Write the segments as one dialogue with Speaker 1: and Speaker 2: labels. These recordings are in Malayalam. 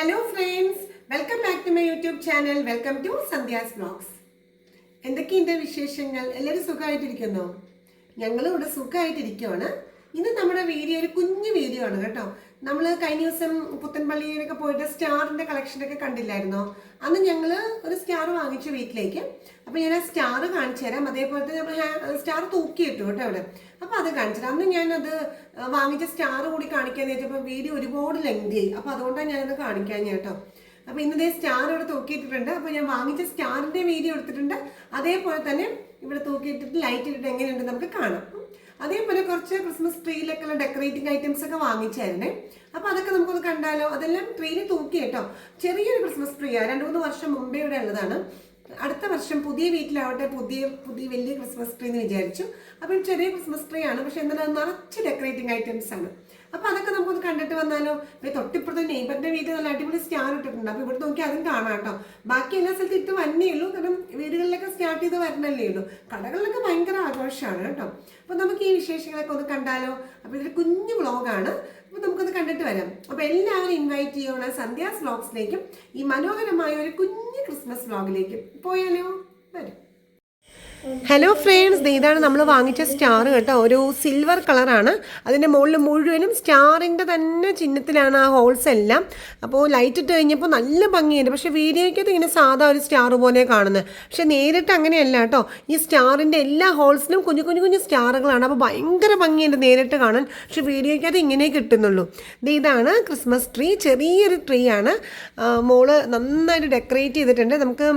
Speaker 1: Hello friends, welcome back to my YouTube channel. Welcome to Sandhya's vlogs. എന്തൊക്കെയുണ്ട് വിശേഷങ്ങൾ? എല്ലാവരും സുഖമായിട്ടിരിക്കുന്നോ? ഞങ്ങളും ഇവിടെ സുഖമായിട്ടിരിക്കുവാണ്. ഇന്ന് നമ്മുടെ വീഡിയോ ഒരു കുഞ്ഞു വീഡിയോ ആണ് കേട്ടോ. നമ്മൾ കഴിഞ്ഞ ദിവസം പുത്തൻപള്ളിയിലൊക്കെ പോയിട്ട് സ്റ്റാറിന്റെ കളക്ഷനൊക്കെ കണ്ടില്ലായിരുന്നോ? അന്ന് ഞങ്ങൾ ഒരു സ്റ്റാർ വാങ്ങിച്ചു വീട്ടിലേക്ക്. അപ്പോൾ ഞാൻ ആ സ്റ്റാർ കാണിച്ചു തരാം. അതേപോലെ തന്നെ നമ്മൾ സ്റ്റാർ തൂക്കിയിട്ടു കേട്ടോ അവിടെ. അപ്പോൾ അത് കാണിച്ചു തരാം. അന്ന് ഞാനത് വാങ്ങിച്ച സ്റ്റാർ കൂടി കാണിക്കാന്ന് വെച്ചപ്പോൾ വീഡിയോ ഒരുപാട് ലെങ്തി ആയി. അപ്പോൾ അതുകൊണ്ടാണ് ഞാനത് കാണിക്കാൻ കേട്ടോ. അപ്പോൾ ഇന്നത്തെ സ്റ്റാർ ഇവിടെ തൂക്കിയിട്ടിട്ടുണ്ട്. അപ്പോൾ ഞാൻ വാങ്ങിച്ച സ്റ്റാറിന്റെ വീഡിയോ എടുത്തിട്ടുണ്ട്. അതേപോലെ തന്നെ ഇവിടെ തൂക്കിയിട്ടിട്ട് ലൈറ്റ് ഇട്ടിട്ട് എങ്ങനെയുണ്ട് നമുക്ക് കാണാം. അതേപോലെ കുറച്ച് ക്രിസ്മസ് ട്രീയിലൊക്കെയുള്ള ഡെക്കറേറ്റിംഗ് ഐറ്റംസ് ഒക്കെ വാങ്ങിച്ചായിരുന്നേ. അപ്പോൾ അതൊക്കെ നമുക്കൊന്ന് കണ്ടാലോ? അതെല്ലാം ട്രീയിൽ തൂക്കി കേട്ടോ. ചെറിയൊരു ക്രിസ്മസ് ട്രീ 2-3 വർഷം മുമ്പേ ഇവിടെ ഉള്ളതാണ്. അടുത്ത വർഷം പുതിയ വീട്ടിലാവട്ടെ പുതിയ വലിയ ക്രിസ്മസ് ട്രീ എന്ന് വിചാരിച്ചു. അപ്പോൾ ചെറിയ ക്രിസ്മസ് ട്രീ ആണ്, പക്ഷെ എന്നാലും നിറച്ച് ഡെക്കറേറ്റിംഗ് ഐറ്റംസ് ആണ്. അപ്പോൾ അതൊക്കെ നമുക്കൊന്ന് കണ്ടിട്ട് വന്നാലോ? തൊട്ടിപ്പുറത്തെ നെയ്ബറിന്റെ വീട്ടിൽ നല്ല അടിപൊളി സ്റ്റാർ ഇട്ടിട്ടുണ്ട്. അപ്പോൾ ഇവിടെ നോക്കി അതും കാണാം കേട്ടോ. ബാക്കി എല്ലാ സ്ഥലത്തും ഇട്ട് വന്നേ ഉള്ളൂ, കാരണം വീടുകളിലൊക്കെ സ്റ്റാർട്ട് ചെയ്ത് വരണല്ലേ ഉള്ളൂ. കടകളിലൊക്കെ ഭയങ്കര ആഘോഷമാണ് കേട്ടോ. അപ്പോൾ നമുക്ക് ഈ വിശേഷങ്ങളൊക്കെ ഒന്ന് കണ്ടാലോ? അപ്പോൾ ഇതൊരു കുഞ്ഞു വ്ളോഗാണ്. അപ്പോൾ നമുക്കൊന്ന് കണ്ടിട്ട് വരാം. അപ്പോൾ എല്ലാവരും ഇൻവൈറ്റ് ചെയ്യണം സന്ധ്യാസ് വ്ളോഗ്സിലേക്കും ഈ മനോഹരമായ ഒരു കുഞ്ഞു ക്രിസ്മസ് വ്ളോഗിലേക്കും. പോയാലോ? വരും. ഹലോ ഫ്രണ്ട്സ്, ഇതാണ് നമ്മൾ വാങ്ങിച്ച സ്റ്റാർ കേട്ടോ. ഒരു സിൽവർ കളറാണ്. അതിൻ്റെ മുകളിൽ മുഴുവനും സ്റ്റാറിൻ്റെ തന്നെ ചിഹ്നത്തിലാണ് ആ ഹോൾസ് എല്ലാം. അപ്പോൾ ലൈറ്റ് ഇട്ട് കഴിഞ്ഞപ്പോൾ നല്ല ഭംഗിയുണ്ട്. പക്ഷേ വീഡിയോയ്ക്കകത്ത് ഇങ്ങനെ സാധാ ഒരു സ്റ്റാർ പോലെ കാണുന്നത്. പക്ഷേ നേരിട്ട് അങ്ങനെയല്ല കേട്ടോ. ഈ സ്റ്റാറിൻ്റെ എല്ലാ ഹോൾസിലും കുഞ്ഞു കുഞ്ഞു കുഞ്ഞു സ്റ്റാറുകളാണ്. അപ്പോൾ ഭയങ്കര ഭംഗിയുണ്ട് നേരിട്ട് കാണാൻ. പക്ഷേ വീഡിയോയ്ക്കകത്ത് ഇങ്ങനെ കിട്ടുന്നുള്ളൂ. ഇതാണ് ക്രിസ്മസ് ട്രീ. ചെറിയൊരു ട്രീ ആണ്. മോള് നന്നായിട്ട് ഡെക്കറേറ്റ് ചെയ്തിട്ടുണ്ട്. നമുക്ക്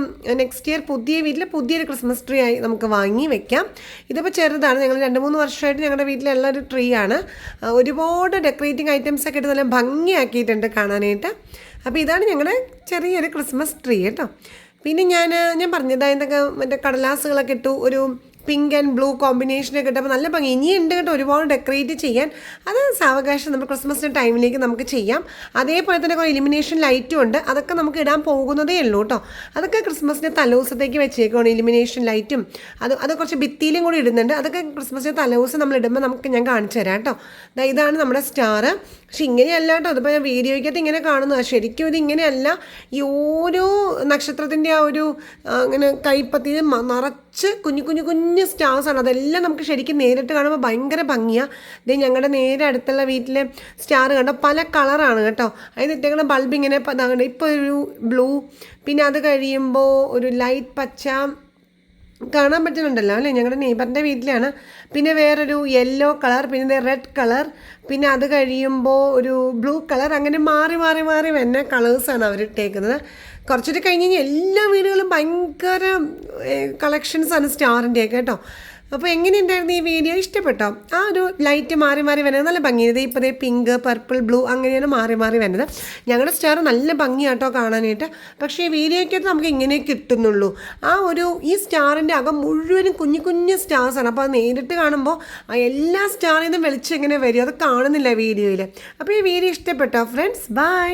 Speaker 1: നെക്സ്റ്റ് ഇയർ പുതിയ വീട്ടിൽ പുതിയൊരു ക്രിസ്മസ് ട്രീ ആയി നമുക്ക് വാങ്ങി വെക്കാം. ഇതിപ്പോൾ ചെറുതാണ്. ഞങ്ങൾ 2-3 വർഷമായിട്ട് ഞങ്ങളുടെ വീട്ടിലുള്ള ഒരു ട്രീ ആണ്. ഒരുപാട് ഡെക്കറേറ്റിംഗ് ഐറ്റംസ് ഒക്കെ ഇട്ട് നല്ല ഭംഗിയാക്കിയിട്ടുണ്ട് കാണാനായിട്ട്. അപ്പോൾ ഇതാണ് ഞങ്ങളുടെ ചെറിയൊരു ക്രിസ്മസ് ട്രീ കേട്ടോ. പിന്നെ ഞാൻ പറഞ്ഞത് എന്തൊക്കെ മറ്റേ കടലാസുകളൊക്കെ ഇട്ടു. ഒരു പിങ്ക് ആൻഡ് ബ്ലൂ കോമ്പിനേഷനൊക്കെ ഇട്ടപ്പോൾ നല്ല ഭംഗി. ഇനിയുണ്ട് കേട്ടോ ഒരുപാട് ഡെക്കറേറ്റ് ചെയ്യാൻ. അത് സാവകാശം നമ്മൾ ക്രിസ്മസിൻ്റെ ടൈമിലേക്ക് നമുക്ക് ചെയ്യാം. അതേപോലെ തന്നെ കുറേ ഇലിമിനേഷൻ ലൈറ്റും ഉണ്ട്. അതൊക്കെ നമുക്ക് ഇടാൻ പോകുന്നതേ ഉള്ളൂ കേട്ടോ. അതൊക്കെ ക്രിസ്മസിൻ്റെ തലേദിവസത്തേക്ക് വെച്ചേക്കുവാണ് ഇലിമിനേഷൻ ലൈറ്റും. അത് കുറച്ച് ഭിത്തിയിലും കൂടി ഇടുന്നുണ്ട്. അതൊക്കെ ക്രിസ്മസിൻ്റെ തലേദിവസം നമ്മൾ ഇടുമ്പോൾ ഞാൻ കാണിച്ചു തരാം കേട്ടോ. ഇതാണ് നമ്മുടെ സ്റ്റാർ. പക്ഷെ ഇങ്ങനെയല്ല കേട്ടോ. അതിപ്പോൾ ഞാൻ വീഡിയോയ്ക്കകത്ത് ഇങ്ങനെ കാണുന്നത്. ശരിക്കും ഇത് ഇങ്ങനെയല്ല. ഈ ഓരോ നക്ഷത്രത്തിൻ്റെ ആ ഒരു ഇങ്ങനെ കൈപ്പത്തിയിൽ നിറച്ച് കുഞ്ഞു കുഞ്ഞു കുഞ്ഞു സ്റ്റാർസാണ്. അതെല്ലാം നമുക്ക് ശരിക്കും നേരിട്ട് കാണുമ്പോൾ ഭയങ്കര ഭംഗിയാണ്. ഇത് ഞങ്ങളുടെ നേരെ അടുത്തുള്ള വീട്ടിലെ സ്റ്റാർ കണ്ടോ പല കളറാണ് കേട്ടോ. അതിന് ഇട്ടേക്കുന്ന ബൾബ് ഇങ്ങനെ ഇപ്പോൾ ഒരു ബ്ലൂ, പിന്നെ അത് കഴിയുമ്പോൾ ഒരു ലൈറ്റ് പച്ച കാണാൻ പറ്റുന്നുണ്ടല്ലോ അല്ലേ? ഞങ്ങളുടെ നെയ്ബറിൻ്റെ വീട്ടിലാണ്. പിന്നെ വേറൊരു യെല്ലോ കളർ, പിന്നെ റെഡ് കളർ, പിന്നെ അത് കഴിയുമ്പോൾ ഒരു ബ്ലൂ കളർ. അങ്ങനെ മാറി മാറി മാറി വരുന്ന കളേഴ്സാണ് അവരിട്ടേക്കുന്നത്. കുറച്ചൊരു കഴിഞ്ഞ് കഴിഞ്ഞാൽ എല്ലാ വീടുകളും ഭയങ്കര കളക്ഷൻസാണ് സ്റ്റാറിൻ്റെയൊക്കെ കേട്ടോ. അപ്പോൾ എങ്ങനെയുണ്ടായിരുന്നു ഈ വീഡിയോ? ഇഷ്ടപ്പെട്ടോ? ആ ഒരു ലൈറ്റ് മാറി മാറി വരുന്നത് നല്ല ഭംഗിയാണ്. ഇപ്പോൾ പിങ്ക്, പർപ്പിൾ, ബ്ലൂ അങ്ങനെയാണ് മാറി മാറി വരുന്നത്. ഞങ്ങളുടെ സ്റ്റാർ നല്ല ഭംഗിയാട്ടോ കാണാനായിട്ട്. പക്ഷേ ഈ വീഡിയോയ്ക്കകത്ത് നമുക്ക് ഇങ്ങനെ കിട്ടുന്നുള്ളൂ. ഈ സ്റ്റാറിൻ്റെ അകം മുഴുവനും കുഞ്ഞു കുഞ്ഞു സ്റ്റാർസാണ്. അപ്പോൾ അത് നേരിട്ട് കാണുമ്പോൾ ആ എല്ലാ സ്റ്റാറിൽ നിന്നും വെളിച്ചം ഇങ്ങനെ വരും. അത് കാണുന്നില്ല വീഡിയോയിൽ. അപ്പോൾ ഈ വീഡിയോ ഇഷ്ടപ്പെട്ടോ ഫ്രണ്ട്സ്? ബൈ.